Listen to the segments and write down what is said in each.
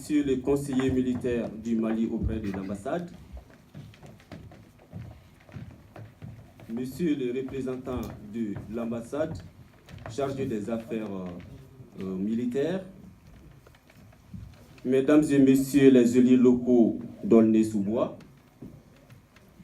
Monsieur le conseiller militaire du Mali auprès de l'ambassade, Monsieur le représentant de l'ambassade chargé des affaires militaires, Mesdames et Messieurs les élus locaux d'Aulnay-sous-Bois,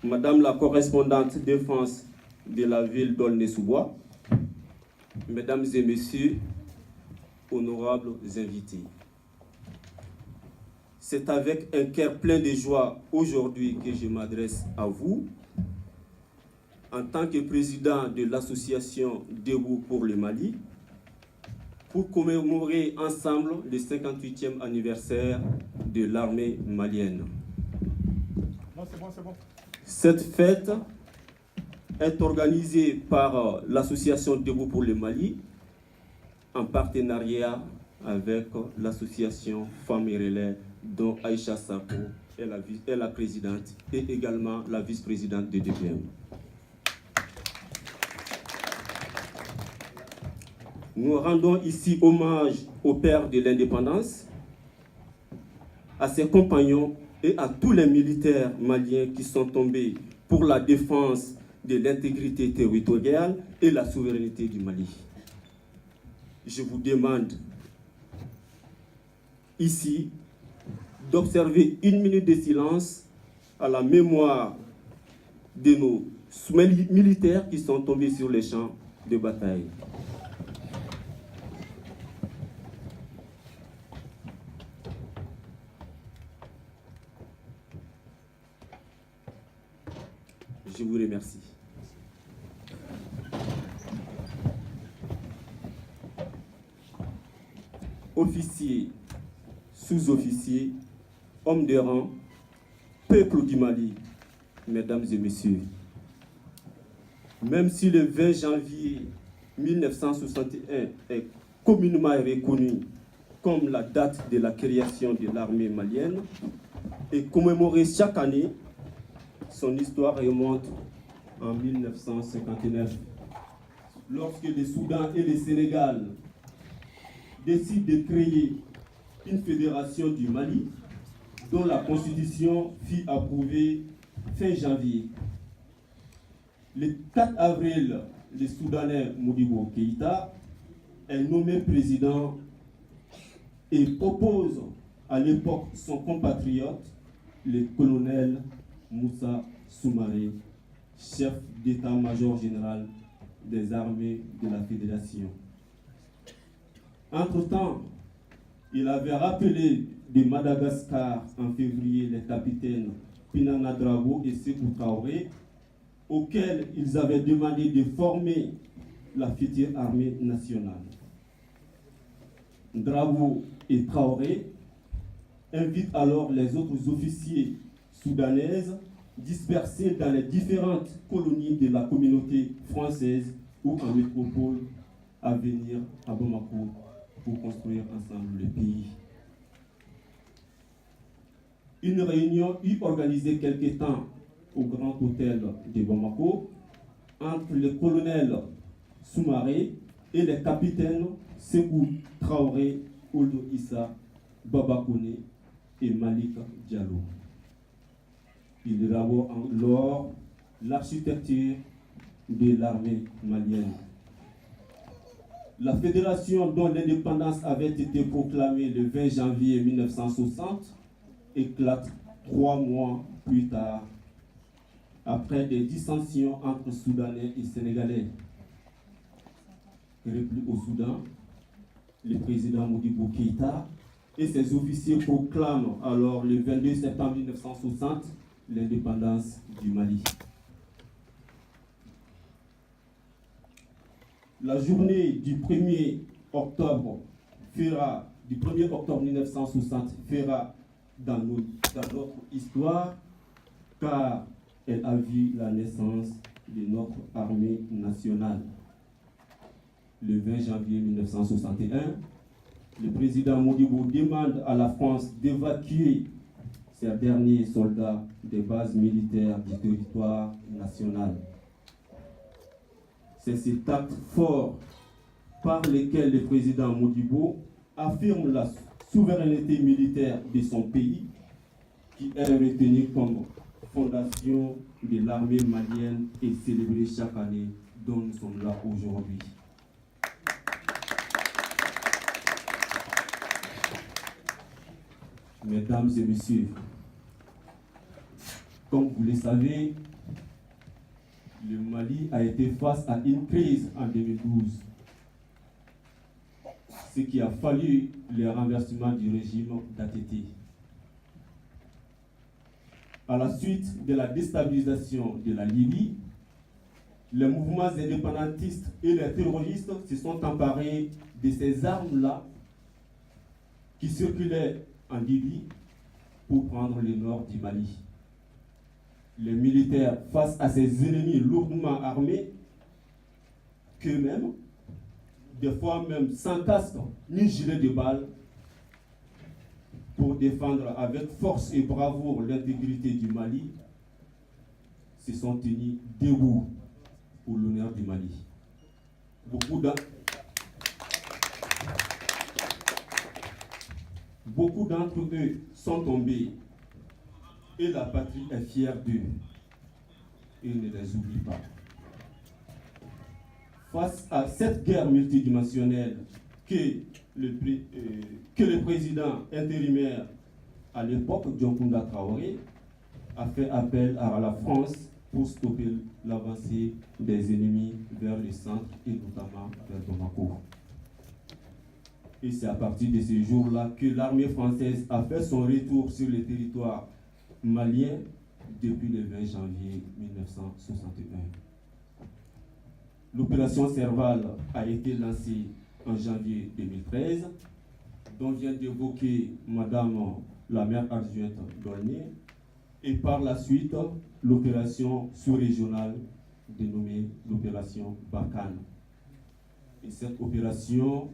Madame la correspondante défense de la ville d'Aulnay-sous-Bois, Mesdames et Messieurs, honorables invités. C'est avec un cœur plein de joie aujourd'hui que je m'adresse à vous en tant que président de l'association Debout pour le Mali pour commémorer ensemble le 58e anniversaire de l'armée malienne. C'est bon. Cette fête est organisée par l'association Debout pour le Mali en partenariat avec l'association Femmes et Relais dont Aïcha Sako est la présidente et également la vice-présidente de DPM. Nous rendons ici hommage au père de l'indépendance, à ses compagnons et à tous les militaires maliens qui sont tombés pour la défense de l'intégrité territoriale et la souveraineté du Mali. Je vous demande ici d'observer une minute de silence à la mémoire de nos militaires qui sont tombés sur les champs de bataille. Je vous remercie. Officiers, sous-officiers, hommes de rang, peuple du Mali, mesdames et messieurs, même si le 20 janvier 1961 est communément reconnu comme la date de la création de l'armée malienne et commémoré chaque année, son histoire remonte en 1959, lorsque le Soudan et le Sénégal décident de créer une fédération du Mali dont la constitution fut approuvée fin janvier. Le 4 avril, le Soudanais Modibo Keïta est nommé président et propose à l'époque son compatriote, le colonel Moussa Soumaré, chef d'état-major général des armées de la Fédération. Entre-temps, il avait rappelé de Madagascar en février les capitaines Pinana Drago et Sékou Traoré, auxquels ils avaient demandé de former la future armée nationale. Drago et Traoré invitent alors les autres officiers soudanaises dispersés dans les différentes colonies de la communauté française ou en métropole à venir à Bamako pour construire ensemble le pays. Une réunion eut organisée quelque temps au Grand Hôtel de Bamako entre le colonel Soumaré et les capitaines Sékou Traoré, Ould Issa, Baba Koné et Malik Diallo. Il élabore alors l'architecture de l'armée malienne. La fédération dont l'indépendance avait été proclamée le 20 janvier 1960 éclate 3 mois plus tard, après des dissensions entre Soudanais et Sénégalais. Repris au Soudan, le président Modibo Keïta et ses officiers proclament alors le 22 septembre 1960 l'indépendance du Mali. La journée du 1er octobre 1960 fera dans notre histoire car elle a vu la naissance de notre armée nationale. Le 20 janvier 1961, le président Modibo demande à la France d'évacuer ses derniers soldats des bases militaires du territoire national. C'est cet acte fort par lequel le président Modibo affirme la souveraineté militaire de son pays, qui est retenue comme fondation de l'armée malienne et célébrée chaque année, dont nous sommes là aujourd'hui. Mesdames et messieurs, comme vous le savez, le Mali a été face à une crise en 2012, ce qui a fallu le renversement du régime d'ATT. À la suite de la déstabilisation de la Libye, les mouvements indépendantistes et les terroristes se sont emparés de ces armes-là qui circulaient en Libye pour prendre le nord du Mali. Les militaires, face à ces ennemis lourdement armés, qu'eux-mêmes, des fois même sans casque ni gilet de balles, pour défendre avec force et bravoure l'intégrité du Mali, se sont tenus debout pour l'honneur du Mali. Beaucoup d'entre eux sont tombés et la patrie est fière d'eux et ne les oublie pas. Face à cette guerre multidimensionnelle que le président intérimaire à l'époque, Dioncounda Traoré, a fait appel à la France pour stopper l'avancée des ennemis vers le centre et notamment vers Bamako. Et c'est à partir de ce jour-là que l'armée française a fait son retour sur le territoire malien depuis le 20 janvier 1961. L'opération Serval a été lancée en janvier 2013, dont vient d'évoquer Madame la maire adjointe Dolnier, et par la suite l'opération sous-régionale dénommée l'opération Barkhane. Et cette opération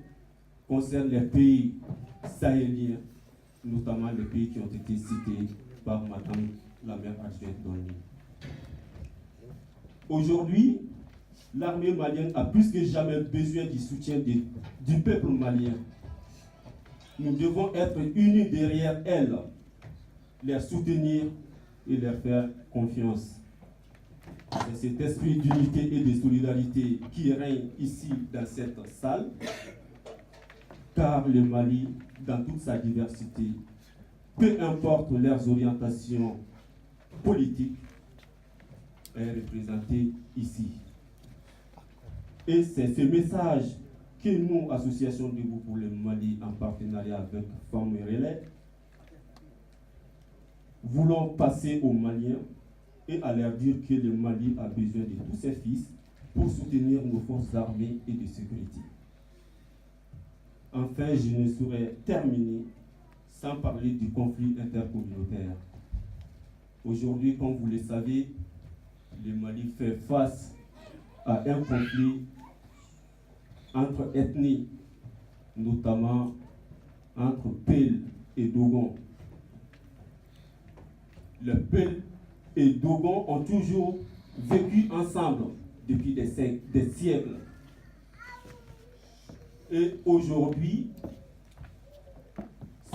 concerne les pays sahéliens, notamment les pays qui ont été cités par Madame la maire adjointe Dolnier. Aujourd'hui, l'armée malienne a plus que jamais besoin du soutien du peuple malien. Nous devons être unis derrière elle, les soutenir et leur faire confiance. C'est cet esprit d'unité et de solidarité qui règne ici dans cette salle, car le Mali, dans toute sa diversité, peu importe leurs orientations politiques, est représenté ici. Et c'est ce message que nous, Association Debout pour le Mali, en partenariat avec Femmes Relais, voulons passer aux Maliens et à leur dire que le Mali a besoin de tous ses fils pour soutenir nos forces armées et de sécurité. Enfin, je ne saurais terminer sans parler du conflit intercommunautaire. Aujourd'hui, comme vous le savez, le Mali fait face à un conflit entre ethnies, notamment entre Peul et Dogon. Les Peul et Dogon ont toujours vécu ensemble depuis des siècles. Et aujourd'hui,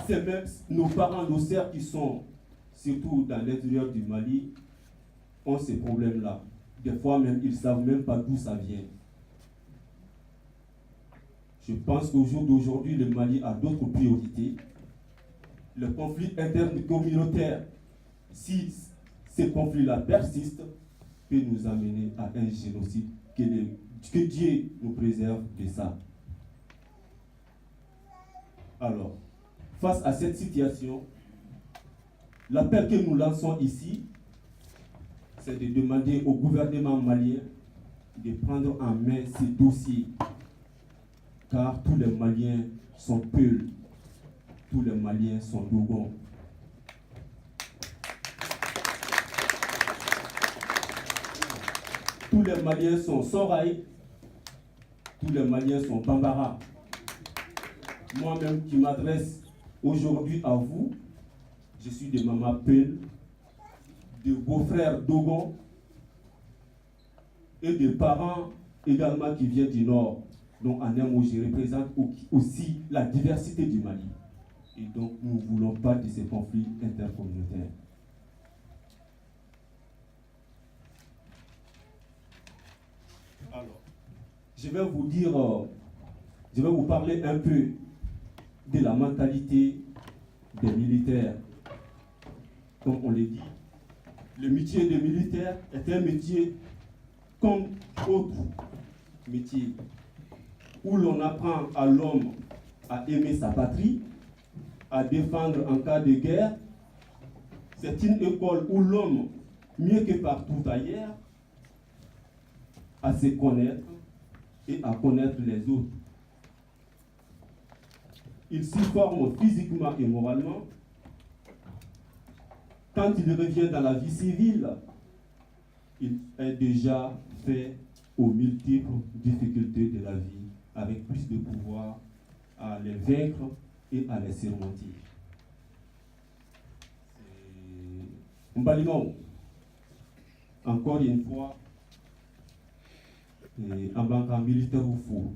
c'est même nos parents, nos sœurs qui sont surtout dans l'intérieur du Mali, ont ces problèmes-là. Des fois même, ils ne savent même pas d'où ça vient. Je pense qu'au jour d'aujourd'hui, le Mali a d'autres priorités. Le conflit intercommunautaire, si ce conflit-là persiste, peut nous amener à un génocide. Que Dieu nous préserve de ça. Alors, face à cette situation, l'appel que nous lançons ici, c'est de demander au gouvernement malien de prendre en main ces dossiers. Car tous les Maliens sont Peul, tous les Maliens sont Dogon. Tous les Maliens sont Soraï, tous les Maliens sont Bambara. Moi-même qui m'adresse aujourd'hui à vous, je suis de Maman Peul, de beaux-frères Dogon et de parents également qui viennent du Nord. Donc en un mot, je représente aussi la diversité du Mali. Et donc, nous ne voulons pas de ces conflits intercommunautaires. Alors, je vais vous parler un peu de la mentalité des militaires. Comme on l'a dit, le métier de militaire est un métier comme autre métier, où l'on apprend à l'homme à aimer sa patrie, à défendre en cas de guerre. C'est une école où l'homme, mieux que partout ailleurs, à se connaître et à connaître les autres. Il s'y forme physiquement et moralement. Quand il revient dans la vie civile, il est déjà fait aux multiples difficultés de la vie, avec plus de pouvoir à les vaincre et à les surmonter. Mbalimao, encore une fois, en tant que militaire ou fou,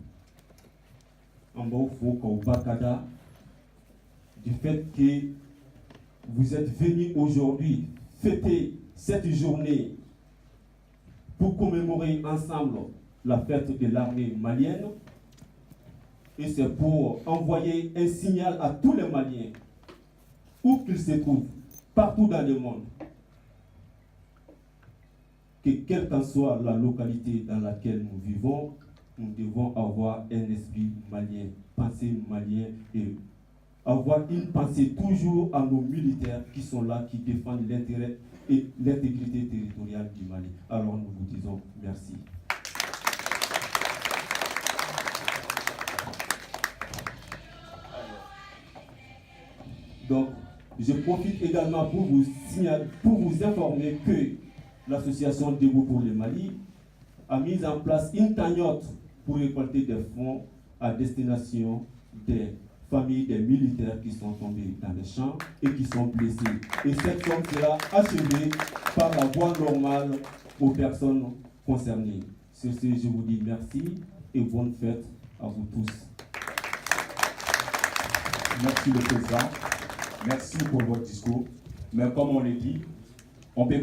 en bas au Bakada, du fait que vous êtes venus aujourd'hui fêter cette journée pour commémorer ensemble la fête de l'armée malienne. Et c'est pour envoyer un signal à tous les Maliens, où qu'ils se trouvent, partout dans le monde, que quelle qu'en soit la localité dans laquelle nous vivons, nous devons avoir un esprit malien, penser malien et avoir une pensée toujours à nos militaires qui sont là, qui défendent l'intérêt et l'intégrité territoriale du Mali. Alors nous vous disons merci. Donc, je profite également pour vous informer que l'association Debout pour le Mali a mis en place une cagnotte pour récolter des fonds à destination des familles des militaires qui sont tombés dans les champs et qui sont blessés. Et cette somme sera achevée par la voie normale aux personnes concernées. Sur ce, je vous dis merci et bonne fête à vous tous. Merci le président. Merci pour votre discours. Mais comme on l'a dit, on peut